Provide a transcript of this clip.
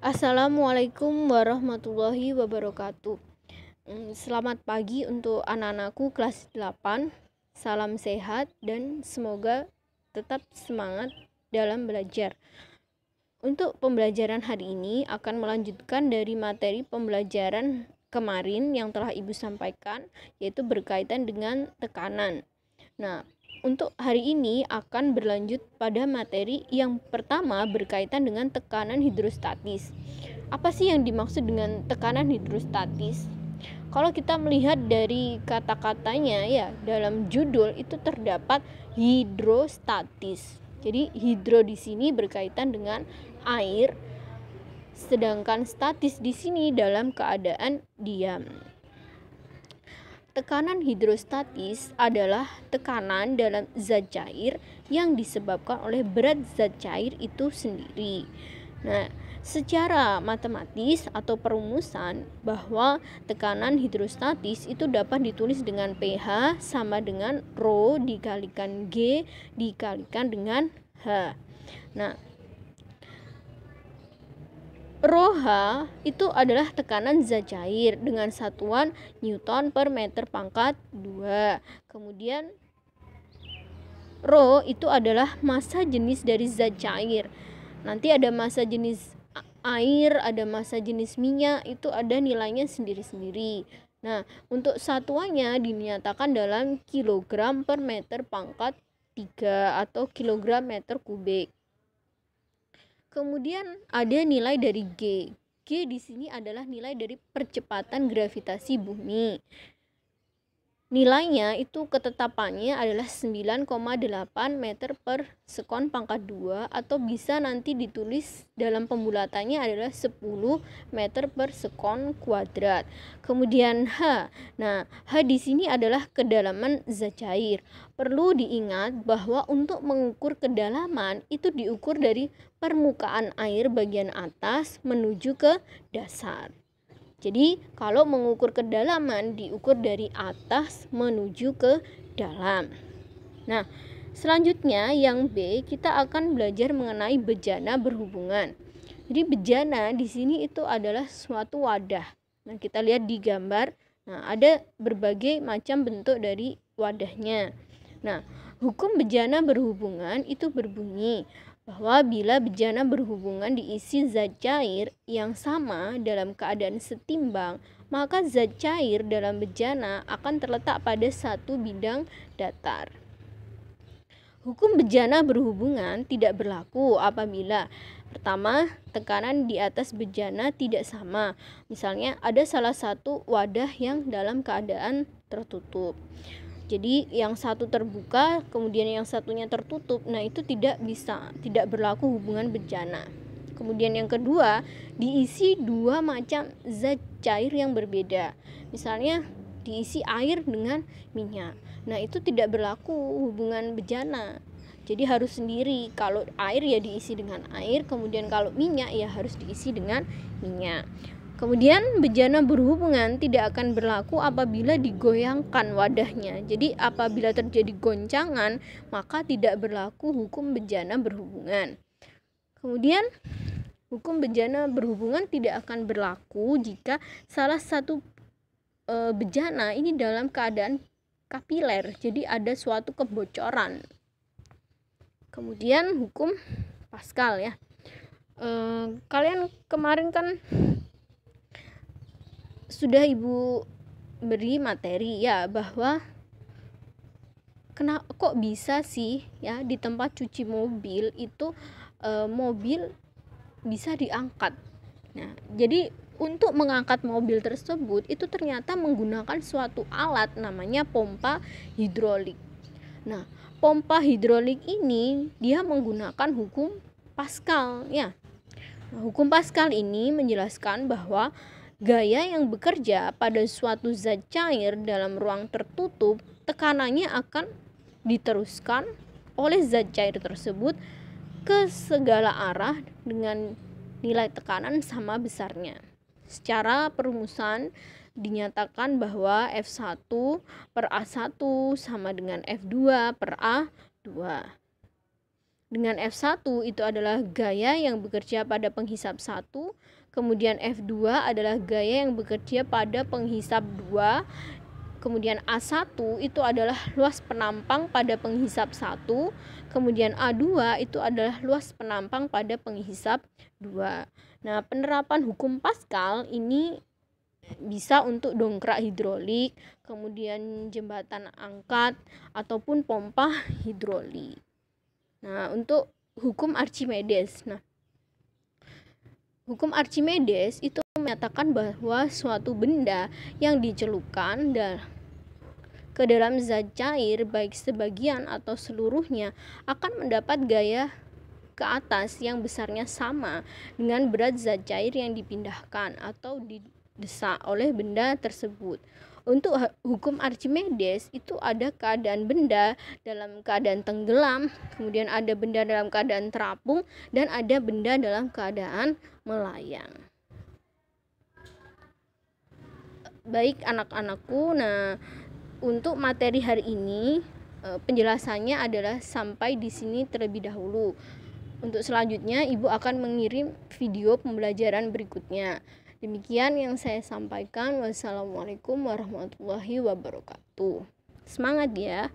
Assalamualaikum warahmatullahi wabarakatuh. Selamat pagi untuk anak-anakku kelas 8. Salam sehat dan semoga tetap semangat dalam belajar. Untuk pembelajaran hari ini akan melanjutkan dari materi pembelajaran kemarin yang telah Ibu sampaikan, yaitu berkaitan dengan tekanan. Nah, untuk hari ini akan berlanjut pada materi yang pertama berkaitan dengan tekanan hidrostatis. Apa sih yang dimaksud dengan tekanan hidrostatis? Kalau kita melihat dari kata-katanya ya, dalam judul itu terdapat hidrostatis. Jadi hidro di sini berkaitan dengan air, sedangkan statis di sini dalam keadaan diam. Tekanan hidrostatis adalah tekanan dalam zat cair yang disebabkan oleh berat zat cair itu sendiri. Nah, secara matematis atau perumusan bahwa tekanan hidrostatis itu dapat ditulis dengan pH sama dengan Rho dikalikan G dikalikan dengan H. Nah, Rho H itu adalah tekanan zat cair dengan satuan Newton per meter pangkat 2. Kemudian Rho itu adalah massa jenis dari zat cair. Nanti ada massa jenis air, ada massa jenis minyak, itu ada nilainya sendiri-sendiri. Nah, untuk satuannya dinyatakan dalam kilogram per meter pangkat 3 atau kilogram meter kubik. Kemudian ada nilai dari G. G di sini adalah nilai dari percepatan gravitasi bumi. Nilainya itu ketetapannya adalah 9,8 meter per sekon pangkat 2 atau bisa nanti ditulis dalam pembulatannya adalah 10 meter per sekon kuadrat. Kemudian H. Nah, H di sini adalah kedalaman zat cair. Perlu diingat bahwa untuk mengukur kedalaman itu diukur dari permukaan air bagian atas menuju ke dasar. Jadi kalau mengukur kedalaman diukur dari atas menuju ke dalam. Nah, selanjutnya yang B, kita akan belajar mengenai bejana berhubungan. Jadi bejana di sini itu adalah suatu wadah. Nah, kita lihat di gambar. Nah, ada berbagai macam bentuk dari wadahnya. Nah, hukum bejana berhubungan itu berbunyi bahwa bila bejana berhubungan diisi zat cair yang sama dalam keadaan setimbang, maka zat cair dalam bejana akan terletak pada satu bidang datar. Hukum bejana berhubungan tidak berlaku apabila pertama, tekanan di atas bejana tidak sama. Misalnya ada salah satu wadah yang dalam keadaan tertutup. Jadi yang satu terbuka, kemudian yang satunya tertutup. Nah, itu tidak berlaku hubungan bejana. Kemudian yang kedua, diisi dua macam zat cair yang berbeda. Misalnya diisi air dengan minyak. Nah, itu tidak berlaku hubungan bejana. Jadi harus sendiri. Kalau air ya diisi dengan air, kemudian kalau minyak ya harus diisi dengan minyak. Kemudian bejana berhubungan tidak akan berlaku apabila digoyangkan wadahnya. Jadi apabila terjadi goncangan, maka tidak berlaku hukum bejana berhubungan. Kemudian hukum bejana berhubungan tidak akan berlaku jika salah satu bejana ini dalam keadaan kapiler. Jadi ada suatu kebocoran. Kemudian hukum Pascal ya. Kalian kemarin kan sudah Ibu beri materi ya bahwa kok bisa sih ya di tempat cuci mobil itu mobil bisa diangkat. Nah, jadi untuk mengangkat mobil tersebut itu ternyata menggunakan suatu alat namanya pompa hidrolik. Nah, pompa hidrolik ini dia menggunakan hukum Pascal ya. Nah, hukum Pascal ini menjelaskan bahwa gaya yang bekerja pada suatu zat cair dalam ruang tertutup, tekanannya akan diteruskan oleh zat cair tersebut ke segala arah dengan nilai tekanan sama besarnya. Secara perumusan dinyatakan bahwa F1 per A1 sama dengan F2 per A2. Dengan F1 itu adalah gaya yang bekerja pada penghisap 1, Kemudian F2 adalah gaya yang bekerja pada penghisap 2. Kemudian A1 itu adalah luas penampang pada penghisap 1. Kemudian A2 itu adalah luas penampang pada penghisap 2. Nah, penerapan hukum Pascal ini bisa untuk dongkrak hidrolik, kemudian jembatan angkat, ataupun pompa hidrolik. Nah, untuk hukum Archimedes. Nah, hukum Archimedes itu menyatakan bahwa suatu benda yang dicelupkan ke dalam zat cair, baik sebagian atau seluruhnya, akan mendapat gaya ke atas yang besarnya sama dengan berat zat cair yang dipindahkan atau didesak oleh benda tersebut. Untuk hukum Archimedes itu ada keadaan benda dalam keadaan tenggelam, kemudian ada benda dalam keadaan terapung, dan ada benda dalam keadaan melayang. Baik anak-anakku, nah untuk materi hari ini penjelasannya adalah sampai di sini terlebih dahulu. Untuk selanjutnya Ibu akan mengirim video pembelajaran berikutnya. Demikian yang saya sampaikan. Wassalamualaikum warahmatullahi wabarakatuh. Semangat ya.